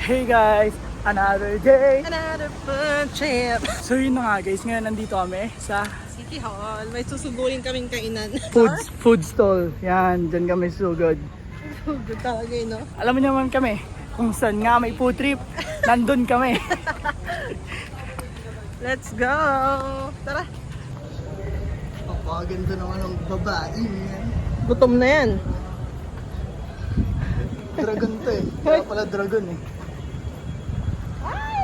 Hey guys! Another day! Another fun trip! So yun na nga guys, ngayon nandito kami sa City Hall. May susugurin kaming kainan. food stall. Yan, dyan kami sugod. Good talaga no? Alam mo naman kami, kung saan nga may food trip, nandun kami. Let's go! Tara! Napakaganda naman ng babae yan. Gutom na yan. Dragon to eh. Kaya pala dragon eh. Ay,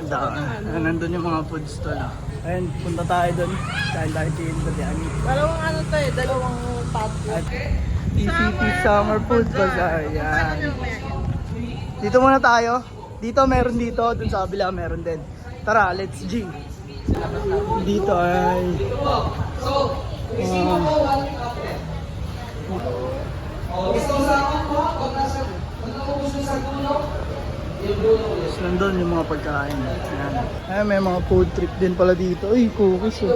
daming Nandun yung mga food stall. Ayun, punta tayo dun. Dahil tayo chill sa Diani. dalawang ano to eh, dalawang patio. At TCT Summer Food Bazaar. Yan. Dito muna tayo. Dito meron dito. Dun sa kabila meron din. Tara, let's G. Dito ay... nandun yung mga pagkain. Ayan. Ayan, may mga food trip din pala dito. Uy, cookies oh.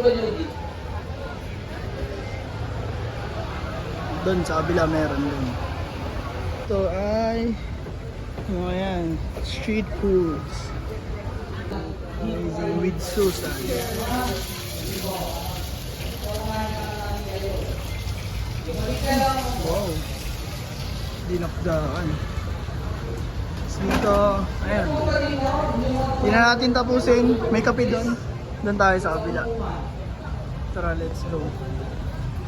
Doon sa kabila meron din. Ito ay ayan, street foods. Easy with Susan. Wow. Dinakdaan. Dito, ayan. Hindi na natin tapusin. May kape doon. Doon tayo sa kabila. Tara, let's go.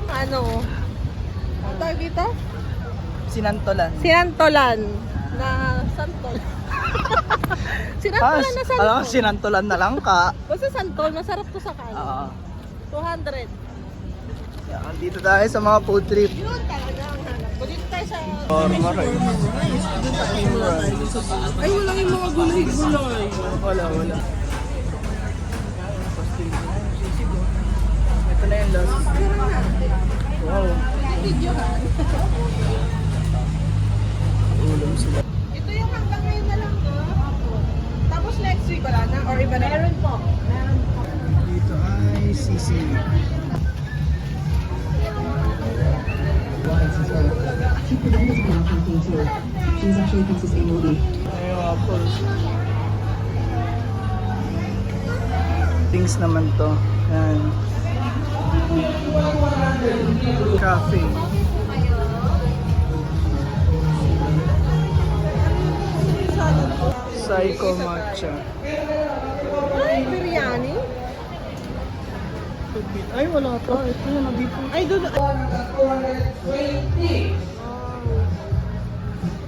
Ano? Ang tawag dito? Sinantolan. Sinantolan na santol. Sinantolan na santol. Alam, sinantolan na lang ka. Basta santol, masarap to sa kanin. Oo. 200. Yan, dito tayo sa mga food trip. Yun talaga ang hanap ko. Dito tayo sa... Maray. Ay, wala yung mga gulay-gulay. Wala. Ito na yung last. Wow. Videohan. Ulam sila. Ito yung hanggang ngayon na lang to. Tapos next week wala na? Or iba na? Meron po. Dito ay sisi. She presented to our campaign tour. She's actually from sustainability. Ayun, apples. Things naman to. Yan. Cafe. Psycho matcha. Ay, biryani? Ay, wala pa. Ito yun, nandito. Ay, doon. 120.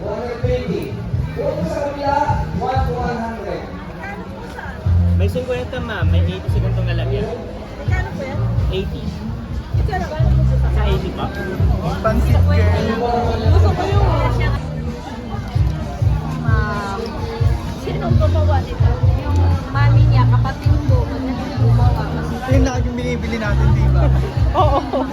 120. Kung sa kabila, 1 to 100. May 50 ma'am, may 80 segundong lalagyan. Magkano po yan? 80. Ito lang. Sa 80 pa? Pansit girl. Gusto ko yung... Sino gumawa nito? Yung mami niya, kapatid ko, magaling gumawa. Ito yung laging binibili natin, di ba? Oo.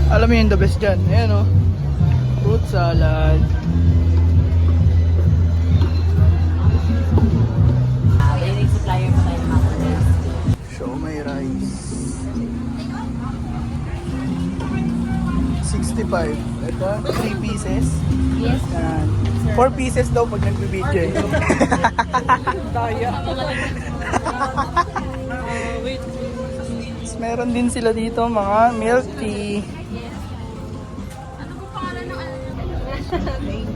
Alam mo yung the best dyan. Ayan o. Fruit salad. Bailing supplier mo tayo mga Siomai rice. 65. Ito, 3 pieces. Yes. Yan. 4 pieces daw pag nagbibidyo eh. Daya. Wait. Tapos meron din sila dito mga milk tea.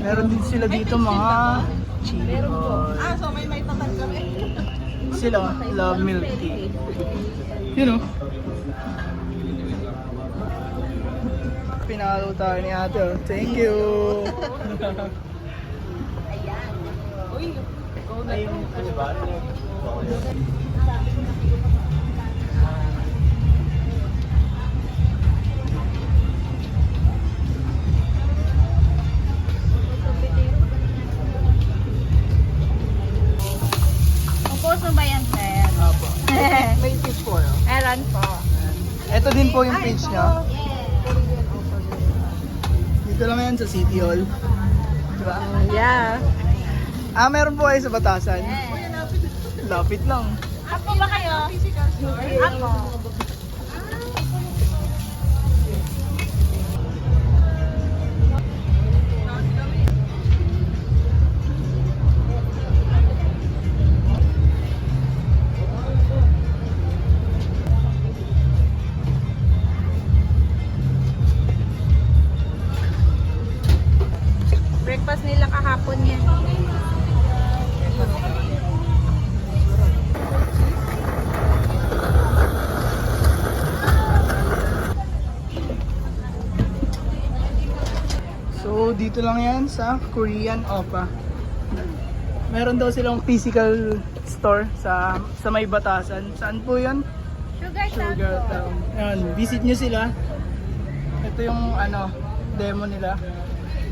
Meron din sila dito mga chili balls. Ah, so may tatang kami. Sila, love milk tea. Yun o. Pinalo tayo ni ate oh. Thank you. Uy, go na yun. Upos mo ba yan, sir? Apo. May tip po. Oh. Meron po. Ito din po yung page niya. Dito lang yan sa City Hall. Diba? Yeah. Meron po kayo sa Batasan? Lapit lang. Ako ba kayo? Ako. Breakfast nila kahapon yan. So, dito lang yan sa Korean Oppa. Meron daw silang physical store sa may Batasan. Saan po yan? Sugar Town. Ayan, visit nyo sila. Ito yung demo nila.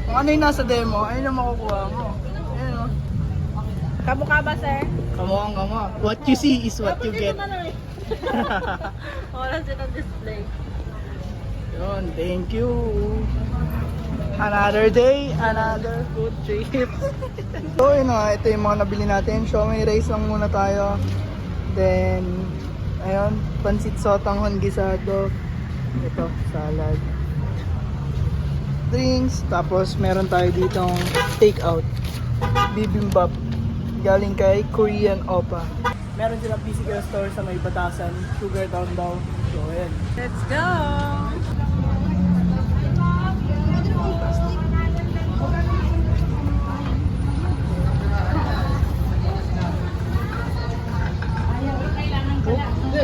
Kung ano yung nasa demo, ayun ang makukuha mo. Ayan o. Kamukha ba, sir? Kamukhang kama. What you see is what you get. Wala silang display. Yun, thank you. Another day, another food trip. So yun ito yung mga nabili natin. Siomai rice lang muna tayo. Then, ayun, pansit sotanghon gisado. Ito, salad. Drinks. Tapos meron tayo ditong take out. Bibimbap. Galing kay Korean Oppa. Meron silang physical store sa may Batasan. Sugar Town daw. So ayan. Let's go!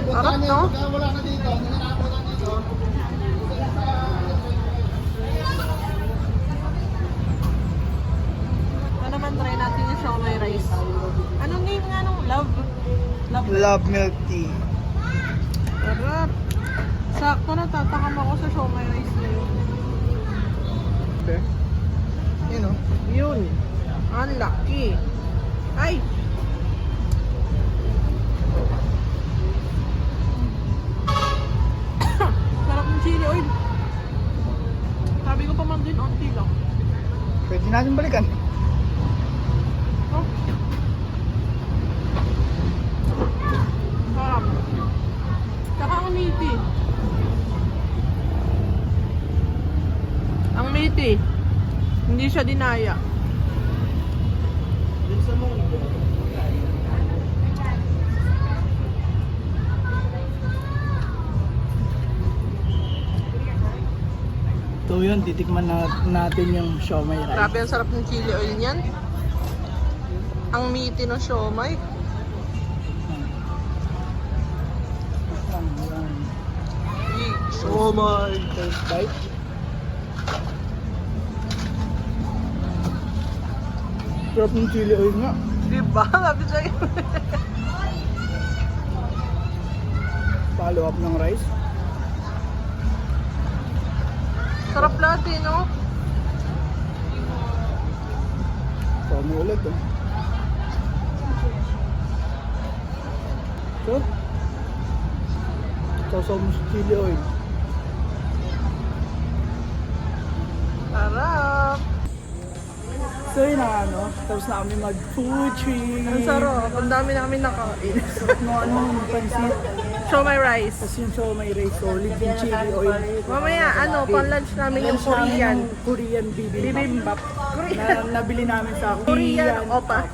Sarap, no? Ano naman try natin yung siomai rice. Anong name nga nung love? Love milk tea. Sarap. Sakto na tatakam ako sa siomai rice na yun. Okay. Yun o. Yun. Ang laki. Ay! Sarap ng chili oil. Sabi ko pa man din, onti lang. Pwede natin balikan. Oh. Sarap. Tsaka ang meaty. Ang meaty. Hindi siya dinaya. So yun, titikman natin yung siomai rice. Grabe ang sarap ng chili oil niyan. Ang meaty ng siomai. Siomai! First bite. Sarap ng chili oil nga. Diba? Sabi sa'yo. Follow up ng rice. Sarap lahat eh, no? Siomai ulit oh. So, sausaw mo sa chili oil. Sarap. So yun na tapos na kami mag food trip. Ang sarap. Ang dami namin nakain. Yung pansit. Siomai rice. Tapos yung siomai rice solid yung chili oil. Mamaya, pan-lunch namin yung Korean. Korean bibimbap. Bibimbap. Na nabili namin sa Korean Oppa.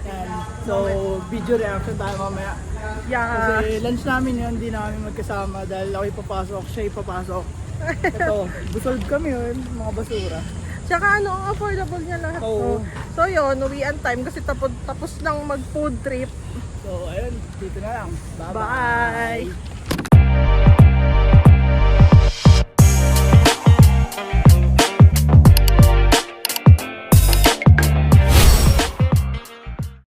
Yan. So, video reaction tayo mamaya. Yeah. Kasi lunch namin yun, hindi namin magkasama dahil ako'y papasok, siya'y papasok. Ito, busog kami yun, mga basura. Tsaka affordable niya lahat. Oo. So yun, uwian time kasi tapos nang mag food trip. So, ayun, dito na lang. Bye!